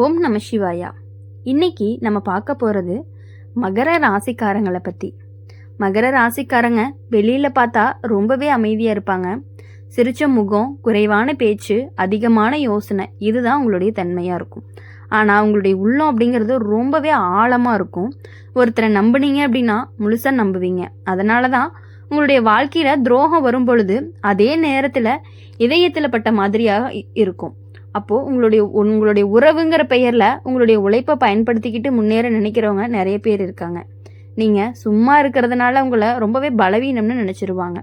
ஓம் நம சிவாயா. இன்னைக்கு நம்ம பார்க்க போகிறது மகர ராசிக்காரங்களை பற்றி. மகர ராசிக்காரங்க வெளியில் பார்த்தா ரொம்பவே அமைதியாக இருப்பாங்க. சிரிச்ச முகம், குறைவான பேச்சு, அதிகமான யோசனை, இதுதான் உங்களுடைய தன்மையாக இருக்கும். ஆனால் உங்களுடைய உள்ளம் அப்படிங்கிறது ரொம்பவே ஆழமாக இருக்கும். ஒருத்தரை நம்புனீங்க அப்படின்னா முழுசாக நம்புவீங்க. அதனால தான் உங்களுடைய வாழ்க்கையில் துரோகம் வரும் பொழுது அதே நேரத்தில் இதயத்தில் பட்ட மாதிரியாக இருக்கும். அப்போது உங்களுடைய உறவுங்கிற பெயரில் உங்களுடைய உழைப்பை பயன்படுத்திக்கிட்டு முன்னேற நினைக்கிறவங்க நிறைய பேர் இருக்காங்க. நீங்கள் சும்மா இருக்கிறதுனால உங்களை ரொம்பவே பலவீனம்னு நினச்சிருவாங்க.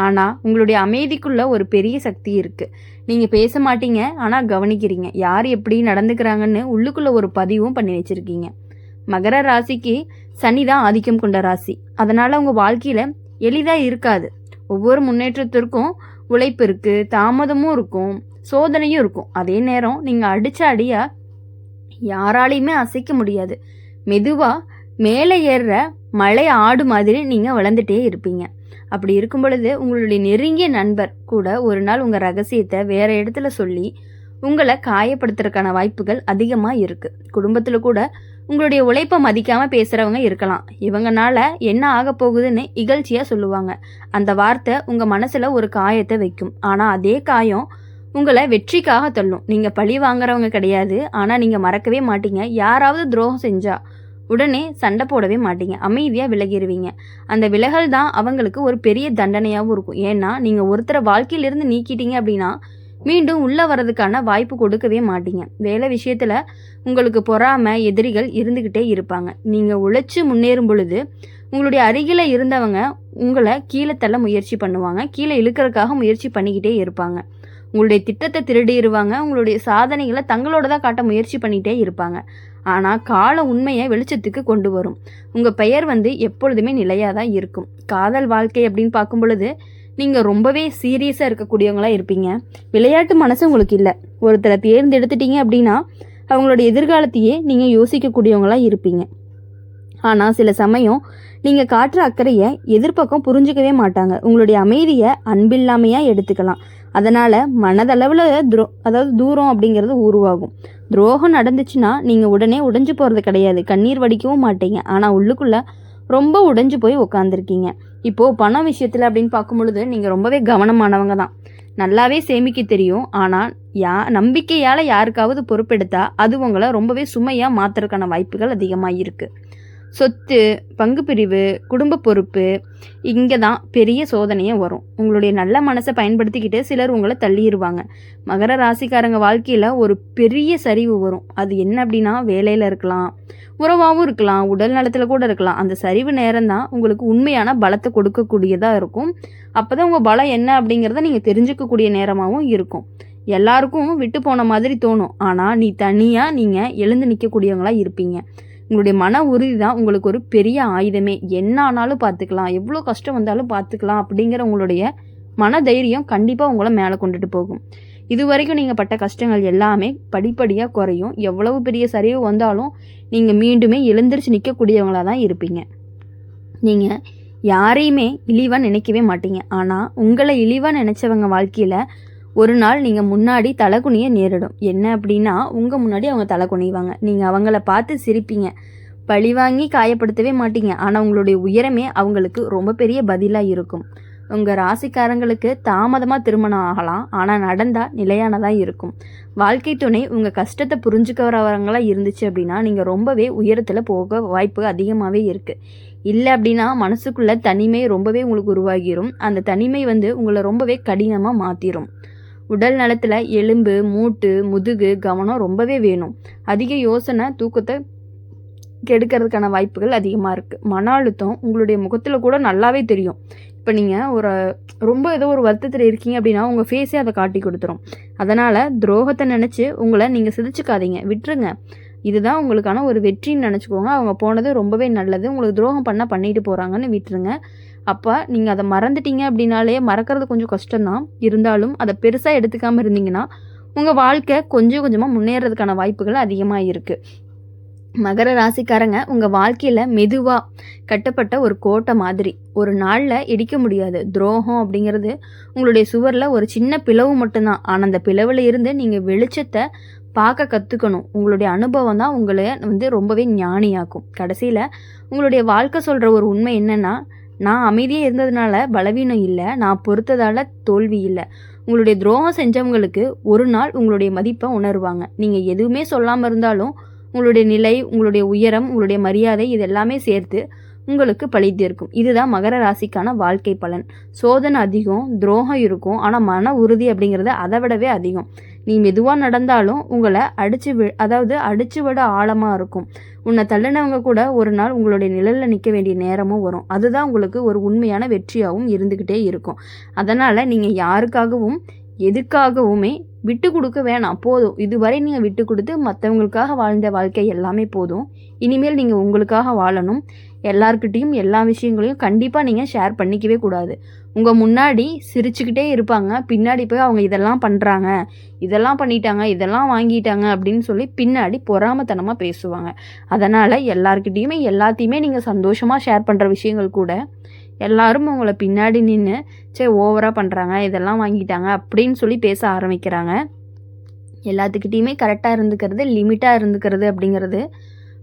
ஆனால் உங்களுடைய அமைதிக்குள்ள ஒரு பெரிய சக்தி இருக்குது. நீங்கள் பேச மாட்டீங்க, ஆனால் கவனிக்கிறீங்க. யார் எப்படி நடந்துக்கிறாங்கன்னு உள்ளுக்குள்ளே ஒரு பதிவும் பண்ணி வச்சுருக்கீங்க. மகர ராசிக்கு சனி தான் ஆதிக்கம் கொண்ட ராசி. அதனால் உங்கள் வாழ்க்கையில் எளிதாக இருக்காது. ஒவ்வொரு முன்னேற்றத்திற்கும் உழைப்பு இருக்குது, தாமதமும் இருக்கும், சோதனையும் இருக்கும். அதே நேரம் நீங்கள் அடித்த அடியாக யாராலையுமே அசைக்க முடியாது. மெதுவாக மேலே ஏறுற மலை ஆடு மாதிரி நீங்கள் வளர்ந்துட்டே இருப்பீங்க. அப்படி இருக்கும் பொழுது உங்களுடைய நெருங்கிய நண்பர் கூட ஒரு நாள் உங்கள் ரகசியத்தை வேறு இடத்துல சொல்லி உங்களை காயப்படுத்துறதுக்கான வாய்ப்புகள் அதிகமாக இருக்குது. குடும்பத்தில் கூட உங்களுடைய உழைப்பை மதிக்காமல் பேசுகிறவங்க இருக்கலாம். இவங்கனால என்ன ஆக போகுதுன்னு இகழ்ச்சியாக சொல்லுவாங்க. அந்த வார்த்தை உங்கள் மனசில் ஒரு காயத்தை வைக்கும். ஆனால் அதே காயம் உங்களை வெற்றிக்காக தள்ளும். நீங்கள் பழி வாங்குறவங்க கிடையாது, ஆனால் நீங்கள் மறக்கவே மாட்டீங்க. யாராவது துரோகம் செஞ்சால் உடனே சண்டை போடவே மாட்டீங்க, அமைதியாக விலகிடுவீங்க. அந்த விலகல் தான் அவங்களுக்கு ஒரு பெரிய தண்டனையாகவும் இருக்கும். ஏன்னா நீங்கள் ஒருத்தரை வாழ்க்கையிலிருந்து நீக்கிட்டீங்க அப்படின்னா மீண்டும் உள்ளே வர்றதுக்கான வாய்ப்பு கொடுக்கவே மாட்டீங்க. வேலை விஷயத்தில் உங்களுக்கு பொறாமை, எதிரிகள் இருந்துக்கிட்டே இருப்பாங்க. நீங்கள் உழைச்சி முன்னேறும் பொழுது உங்களுடைய அருகில் இருந்தவங்க உங்களை கீழே தள்ள முயற்சி பண்ணுவாங்க, கீழே இழுக்கிறதுக்காக முயற்சி பண்ணிக்கிட்டே இருப்பாங்க. உங்களுடைய திட்டத்தை திருடிடுவாங்க. உங்களுடைய சாதனைகளை தங்களோட தான் காட்ட முயற்சி பண்ணிகிட்டே இருப்பாங்க. ஆனால் கால உண்மையை வெளிச்சத்துக்கு கொண்டு வரும். உங்கள் பெயர் எப்பொழுதுமே நிலையாக தான் இருக்கும். காதல் வாழ்க்கை அப்படின்னு பார்க்கும் பொழுது நீங்கள் ரொம்பவே சீரியஸாக இருக்கக்கூடியவங்களாக இருப்பீங்க. விளையாட்டு மனசு உங்களுக்கு இல்லை. ஒருத்தரை தேர்ந்தெடுத்துட்டீங்க அப்படின்னா அவங்களோட எதிர்காலத்தையே நீங்கள் யோசிக்கக்கூடியவங்களாக இருப்பீங்க. ஆனால் சில சமயம் நீங்கள் காட்டுற அக்கறையை எதிர்ப்பக்கம் புரிஞ்சிக்கவே மாட்டாங்க. உங்களுடைய அமைதியை அன்பில்லாமையாக எடுத்துக்கலாம். அதனால் மனதளவில் தூரம் அப்படிங்கிறது உருவாகும். துரோகம் நடந்துச்சுன்னா நீங்கள் உடனே உடைஞ்சு போகிறது கிடையாது, கண்ணீர் வடிக்கவும் மாட்டீங்க. ஆனால் உள்ளுக்குள்ளே ரொம்ப உடைஞ்சு போய் உட்காந்துருக்கீங்க. இப்போது பண விஷயத்தில் அப்படின்னு பார்க்கும் பொழுது நீங்கள் ரொம்பவே கவனமானவங்க தான். நல்லாவே சேமிக்க தெரியும். ஆனால் நம்பிக்கையால் யாருக்காவது பொறுப்பெடுத்தா அது உங்களை ரொம்பவே சுமையாக மாற்றுறதுக்கான வாய்ப்புகள் அதிகமாக இருக்குது. சொத்து, பங்கு பிரிவு, குடும்ப பொறுப்பு, இங்கே தான் பெரிய சோதனையே வரும். உங்களுடைய நல்ல மனசை பயன்படுத்திக்கிட்டு சிலர் உங்களை தள்ளிடுவாங்க. மகர ராசிக்காரங்க வாழ்க்கையில் ஒரு பெரிய சரிவு வரும். அது என்ன அப்படின்னா வேலையில் இருக்கலாம், உறவாகவும் இருக்கலாம், உடல் நலத்தில் கூட இருக்கலாம். அந்த சரிவு நேரம் தான் உங்களுக்கு உண்மையான பலத்தை கொடுக்கக்கூடியதாக இருக்கும். அப்போ தான் உங்கள் பலம் என்ன அப்படிங்கிறத நீங்கள் தெரிஞ்சுக்கக்கூடிய நேரமாகவும் இருக்கும். எல்லாருக்கும் விட்டு போன மாதிரி தோணும். ஆனால் நீங்கள் எழுந்து நிற்கக்கூடியவங்களாக இருப்பீங்க. உங்களுடைய மன உறுதி தான் உங்களுக்கு ஒரு பெரிய ஆயுதமே. என்ன ஆனாலும் பார்த்துக்கலாம், எவ்வளோ கஷ்டம் வந்தாலும் பார்த்துக்கலாம் அப்படிங்கிற உங்களுடைய மன தைரியம் கண்டிப்பாக உங்களை மேலே கொண்டுட்டு போகும். இது வரைக்கும் நீங்கள் பட்ட கஷ்டங்கள் எல்லாமே படிப்படியாக குறையும். எவ்வளவு பெரிய சரிவு வந்தாலும் நீங்கள் மீண்டுமே எழுந்திரிச்சு நிற்கக்கூடியவங்களாக தான் இருப்பீங்க. நீங்கள் யாரையுமே இழிவாக நினைக்கவே மாட்டீங்க. ஆனால் உங்களை இழிவாக நினச்சவங்க வாழ்க்கையில் ஒரு நாள் நீங்கள் முன்னாடி தலைகுனிய நேரிடும். என்ன அப்படின்னா உங்கள் முன்னாடி அவங்க தலை குனிவாங்க. நீங்கள் அவங்கள பார்த்து சிரிப்பீங்க, பழி வாங்கி காயப்படுத்தவே மாட்டீங்க. ஆனால் உங்களுடைய உயரமே அவங்களுக்கு ரொம்ப பெரிய பதிலாக இருக்கும். உங்கள் ராசிக்காரங்களுக்கு தாமதமாக திருமணம் ஆகலாம், ஆனால் நடந்தால் நிலையானதாக இருக்கும். வாழ்க்கை துணை உங்கள் கஷ்டத்தை புரிஞ்சுக்கிறவங்களாக இருந்துச்சு அப்படின்னா நீங்கள் ரொம்பவே உயரத்தில் போக வாய்ப்பு அதிகமாகவே இருக்குது. இல்லை அப்படின்னா மனசுக்குள்ளே தனிமை ரொம்பவே உங்களுக்கு உருவாகிடும். அந்த தனிமை உங்களை ரொம்பவே கடினமாக மாற்றிடும். உடல் நலத்தில் எலும்பு, மூட்டு, முதுகு கவனம் ரொம்பவே வேணும். அதிக யோசனை தூக்கத்தை கெடுக்கிறதுக்கான வாய்ப்புகள் அதிகமாக இருக்குது. மன அழுத்தம் உங்களுடைய முகத்தில் கூட நல்லாவே தெரியும். இப்போ நீங்கள் ரொம்ப ஏதோ ஒரு வருத்தத்தில் இருக்கீங்க அப்படின்னா உங்கள் ஃபேஸே அதை காட்டி கொடுத்துரும். அதனால் துரோகத்தை நினச்சி உங்களை நீங்கள் சிதைச்சிக்காதீங்க, விட்டுருங்க. இதுதான் உங்களுக்கான ஒரு வெற்றின்னு நினச்சிக்கோங்க. அவங்க போனது ரொம்பவே நல்லது. உங்களுக்கு துரோகம் பண்ணிட்டு போகிறாங்கன்னு விட்டுருங்க. அப்போ நீங்கள் அதை மறந்துட்டீங்க அப்படின்னாலே மறக்கிறது கொஞ்சம் கஷ்டம்தான். இருந்தாலும் அதை பெருசாக எடுத்துக்காமல் இருந்தீங்கன்னா உங்கள் வாழ்க்கை கொஞ்சம் கொஞ்சமாக முன்னேறதுக்கான வாய்ப்புகள் அதிகமாக இருக்குது. மகர ராசிக்காரங்க உங்கள் வாழ்க்கையில் மெதுவாக கட்டப்பட்ட ஒரு கோட்டை மாதிரி. ஒரு நாளில் இடிக்க முடியாது. துரோகம் அப்படிங்கிறது உங்களுடைய சுவரில் ஒரு சின்ன பிளவு மட்டும்தான். ஆனால் அந்த பிளவில் இருந்து நீங்கள் வெளிச்சத்தை பார்க்க கற்றுக்கணும். உங்களுடைய அனுபவம் தான் உங்களை ரொம்பவே ஞானியாக்கும். கடைசியில் உங்களுடைய வாழ்க்கை சொல்கிற ஒரு உண்மை என்னென்னா, நான் அமைதியாக இருந்ததுனால பலவீனம் இல்லை, நான் பொறுத்ததால் தோல்வி இல்லை. உங்களுடைய துரோகம் செஞ்சவங்களுக்கு ஒரு நாள் உங்களுடைய மதிப்பை உணருவாங்க. நீங்கள் எதுவுமே சொல்லாமல் இருந்தாலும் உங்களுடைய நிலை, உங்களுடைய உயரம், உங்களுடைய மரியாதை இது எல்லாமே சேர்த்து உங்களுக்கு பழித்து இருக்கும். இதுதான் மகர ராசிக்கான வாழ்க்கை பலன். சோதனை அதிகம், துரோகம் இருக்கும், ஆனால் மன உறுதி அப்படிங்கிறது அதை விடவே அதிகம். நீ மெதுவாக நடந்தாலும் உங்களை அடிச்சு விட ஆழமாக இருக்கும். உன்னை தள்ளினவங்க கூட ஒரு நாள் உங்களுடைய நிழலில் நிற்க வேண்டிய நேரமும் வரும். அதுதான் உங்களுக்கு ஒரு உண்மையான வெற்றியாகவும் இருந்துக்கிட்டே இருக்கும். அதனால் நீங்கள் யாருக்காகவும் எதுக்காகவுமே விட்டு கொடுக்க வேணாம். போதும், இதுவரை நீங்கள் விட்டு கொடுத்து மற்றவங்களுக்காக வாழ்ந்த வாழ்க்கை எல்லாமே போதும். இனிமேல் நீங்கள் உங்களுக்காக வாழணும். எல்லார்கிட்டையும் எல்லா விஷயங்களையும் கண்டிப்பாக நீங்கள் ஷேர் பண்ணிக்கவே கூடாது. உங்கள் முன்னாடி சிரிச்சுக்கிட்டே இருப்பாங்க, பின்னாடி போய் அவங்க இதெல்லாம் பண்ணுறாங்க, இதெல்லாம் பண்ணிட்டாங்க, இதெல்லாம் வாங்கிட்டாங்க அப்படின்னு சொல்லி பின்னாடி பொறாமத்தனமாக பேசுவாங்க. அதனால் எல்லார்கிட்டையுமே எல்லாத்தையுமே நீங்கள் சந்தோஷமாக ஷேர் பண்ணுற விஷயங்கள் கூட எல்லாரும் உங்களை பின்னாடி நின்று ஓவராக பண்ணுறாங்க, இதெல்லாம் வாங்கிட்டாங்க அப்படின்னு சொல்லி பேச ஆரம்பிக்கிறாங்க. எல்லாத்துக்கிட்டேயுமே கரெக்டாக இருந்துக்கிறது, லிமிட்டாக இருந்துக்கிறது அப்படிங்கிறது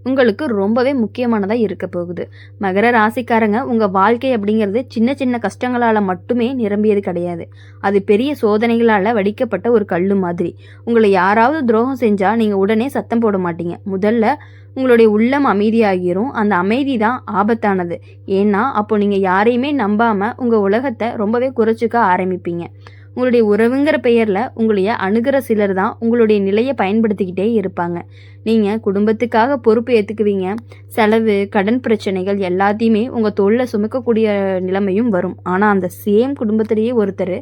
உங்களுக்கு ரொம்பவே முக்கியமானதாக இருக்க போகுது. மகர ராசிக்காரங்க, உங்கள் வாழ்க்கை அப்படிங்கிறது சின்ன சின்ன கஷ்டங்களால் மட்டுமே நிரம்பியது கிடையாது. அது பெரிய சோதனைகளால் வடிக்கப்பட்ட ஒரு கல் மாதிரி. உங்களை யாராவது துரோகம் செஞ்சால் நீங்கள் உடனே சத்தம் போட மாட்டீங்க. முதல்ல உங்களுடைய உள்ளம் அமைதியாகிரும். அந்த அமைதி தான் ஆபத்தானது. ஏன்னா அப்போ நீங்கள் யாரையுமே நம்பாமல் உங்கள் உலகத்தை ரொம்பவே குறைச்சிக்க ஆரம்பிப்பீங்க. உங்களுடைய உறவுங்கிற பெயரில் உங்களைய அணுகிற சிலர் தான் உங்களுடைய நிலையை பயன்படுத்திக்கிட்டே இருப்பாங்க. நீங்கள் குடும்பத்துக்காக பொறுப்பு ஏற்றுக்குவீங்க. செலவு, கடன் பிரச்சனைகள் எல்லாத்தையுமே உங்கள் தோளில் சுமக்கக்கூடிய நிலைமையும் வரும். ஆனால் அந்த சேம் குடும்பத்திலேயே ஒருத்தர்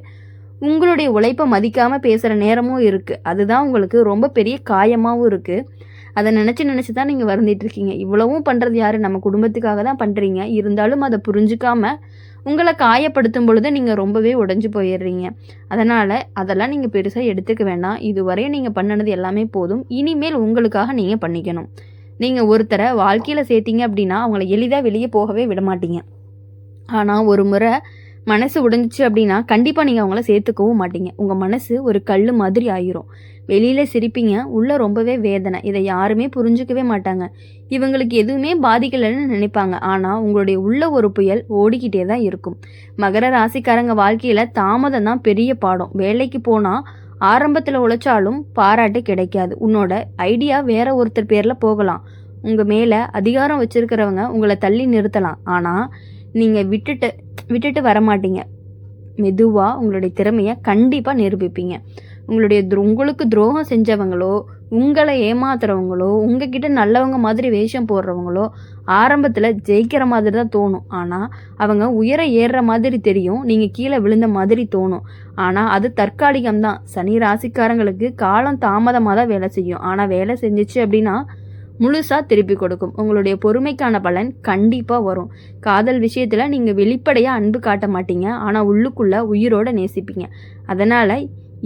உங்களுடைய உழைப்பை மதிக்காமல் பேசுகிற நேரமும் இருக்குது. அதுதான் உங்களுக்கு ரொம்ப பெரிய காயமாகவும் இருக்குது. அதை நினச்சி தான் நீங்கள் வருந்திட்டுருக்கீங்க. இவ்வளவும் பண்ணுறது யார்? நம்ம குடும்பத்துக்காக தான் பண்ணுறீங்க. இருந்தாலும் அதை புரிஞ்சுக்காம உங்களை காயப்படுத்தும் பொழுது நீங்கள் ரொம்பவே உடஞ்சி போயிடுறீங்க. அதனால் அதெல்லாம் நீங்கள் பெருசாக எடுத்துக்க வேண்டாம். இதுவரையும் நீங்கள் பண்ணினது எல்லாமே போதும். இனிமேல் உங்களுக்காக நீங்கள் பண்ணிக்கணும். நீங்கள் ஒருத்தரை வாழ்க்கையில் சேர்த்தீங்க அப்படின்னா அவங்கள எளிதாக வெளியே போகவே விட மாட்டீங்க. ஆனால் ஒரு முறை மனசு உடைஞ்சிச்சு அப்படின்னா கண்டிப்பாக நீங்கள் அவங்கள சேர்த்துக்கவும் மாட்டீங்க. உங்கள் மனசு ஒரு கல் மாதிரி ஆயிரும். வெளியில் சிரிப்பீங்க, உள்ளே ரொம்பவே வேதனை. இதை யாருமே புரிஞ்சுக்கவே மாட்டாங்க. இவங்களுக்கு எதுவுமே பாதிக்கலைன்னு நினைப்பாங்க. ஆனால் உங்களுடைய உள்ள ஒரு புயல் ஓடிக்கிட்டே தான் இருக்கும். மகர ராசிக்காரங்க வாழ்க்கையில் தாமதம் தான் பெரிய பாடம். வேலைக்கு போனால் ஆரம்பத்தில் உழைச்சாலும் பாராட்டு கிடைக்காது. உன்னோட ஐடியா வேற ஒருத்தர் பேரில் போகலாம். உங்கள் மேலே அதிகாரம் வச்சுருக்கிறவங்க உங்களை தள்ளி நிறுத்தலாம். ஆனால் நீங்கள் விட்டுட்டு வரமாட்டீங்க. மெதுவாக உங்களுடைய திறமையை கண்டிப்பாக நிரூபிப்பீங்க. உங்களுக்கு துரோகம் செஞ்சவங்களோ, உங்களை ஏமாத்துறவங்களோ, உங்ககிட்ட நல்லவங்க மாதிரி வேஷம் போடுறவங்களோ ஆரம்பத்தில் ஜெயிக்கிற மாதிரி தான் தோணும். ஆனால் அவங்க உயர ஏறுற மாதிரி தெரியும், நீங்கள் கீழே விழுந்த மாதிரி தோணும். ஆனால் அது தற்காலிகம்தான். சனி ராசிக்காரங்களுக்கு காலம் தாமதமாக தான் வேலை செய்யும். ஆனால் வேலை செஞ்சிச்சு அப்படின்னா முழுசாக திருப்பி கொடுக்கும். உங்களுடைய பொறுமைக்கான பலன் கண்டிப்பாக வரும். காதல் விஷயத்தில் நீங்கள் வெளிப்படையாக அன்பு காட்ட மாட்டீங்க. ஆனால் உள்ளுக்குள்ளே உயிரோடு நேசிப்பீங்க. அதனால்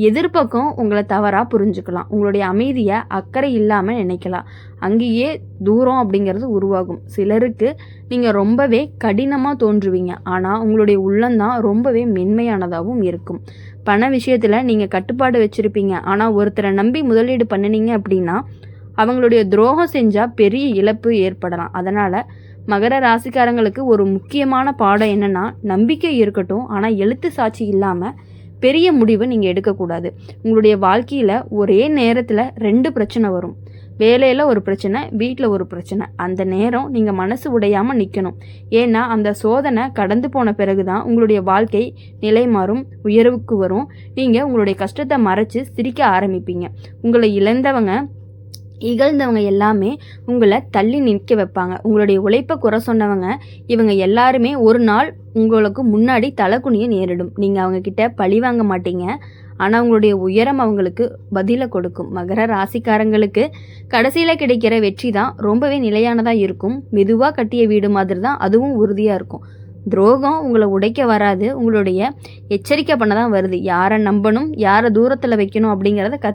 எதிர்பக்கம் உங்களை தவறாக புரிஞ்சுக்கலாம். உங்களுடைய அமைதியை அக்கறை இல்லாமல் நினைக்கலாம். அங்கேயே தூரம் அப்படிங்கிறது உருவாகும். சிலருக்கு நீங்கள் ரொம்பவே கடினமாக தோன்றுவீங்க. ஆனால் உங்களுடைய உள்ளம்தான் ரொம்பவே மென்மையானதாகவும் இருக்கும். பண விஷயத்தில் நீங்கள் கட்டுப்பாடு வச்சுருப்பீங்க. ஆனால் ஒருத்தரை நம்பி முதலீடு பண்ணினீங்க அப்படின்னா அவங்களுடைய துரோகம் செஞ்சால் பெரிய இழப்பு ஏற்படலாம். அதனால் மகர ராசிக்காரங்களுக்கு ஒரு முக்கியமான பாடம் என்னென்னா, நம்பிக்கை இருக்கட்டும், ஆனால் எழுத்து சாட்சி இல்லாமல் பெரிய முடிவு நீங்கள் எடுக்கக்கூடாது. உங்களுடைய வாழ்க்கையில் ஒரே நேரத்தில் 2 பிரச்சனை வரும். வேலையில் ஒரு பிரச்சனை, வீட்டில் ஒரு பிரச்சனை. அந்த நேரம் நீங்கள் மனசு உடையாமல் நிற்கணும். ஏன்னா அந்த சோதனை கடந்து போன பிறகு தான் உங்களுடைய வாழ்க்கை நிலை மாறும், உயர்வுக்கு வரும். நீங்கள் உங்களுடைய கஷ்டத்தை மறைச்சு சிரிக்க ஆரம்பிப்பீங்க. உங்களை இகழ்ந்தவங்க எல்லாமே உங்களை தள்ளி நிற்க வைப்பாங்க. உங்களுடைய உழைப்பை குறை சொன்னவங்க இவங்க எல்லாருமே ஒரு நாள் உங்களுக்கு முன்னாடி தலைக்குனிய நேரிடும். நீங்கள் அவங்கக்கிட்ட பழி வாங்க மாட்டீங்க. ஆனால் உங்களுடைய உயரம் அவங்களுக்கு பதிலை கொடுக்கும். மகர ராசிக்காரங்களுக்கு கடைசியில் கிடைக்கிற வெற்றி தான் ரொம்பவே நிலையானதாக இருக்கும். மெதுவாக கட்டிய வீடு மாதிரி தான் அதுவும் உறுதியாக இருக்கும். துரோகம் உங்களை உடைக்க வராது, உங்களுடைய எச்சரிக்கை பண்ண தான் வருது. யாரை நம்பணும், யாரை தூரத்தில் வைக்கணும் அப்படிங்கிறத